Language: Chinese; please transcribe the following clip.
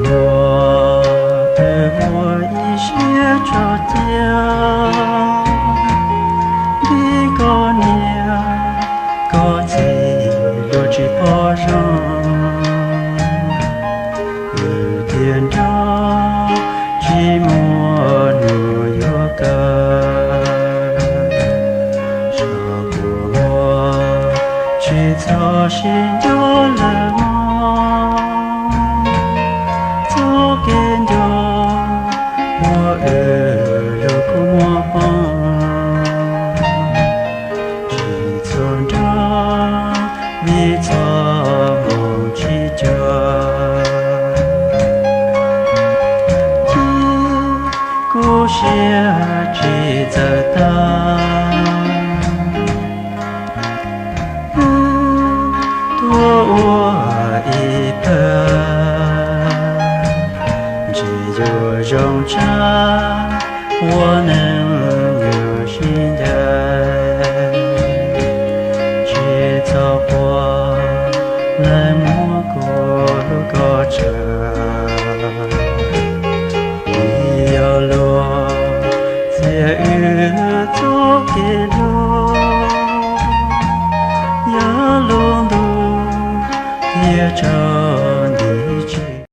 我对我一些着调，你个娘个子路去坡上，日天照寂寞nur有个，少过我去操心有了梦。见着我有个模样，只从这你做梦起着，一故事只在当，多我一份。只有容着我能有心的，去走过冷漠过过着，你要落在雨走给路，要路路也走。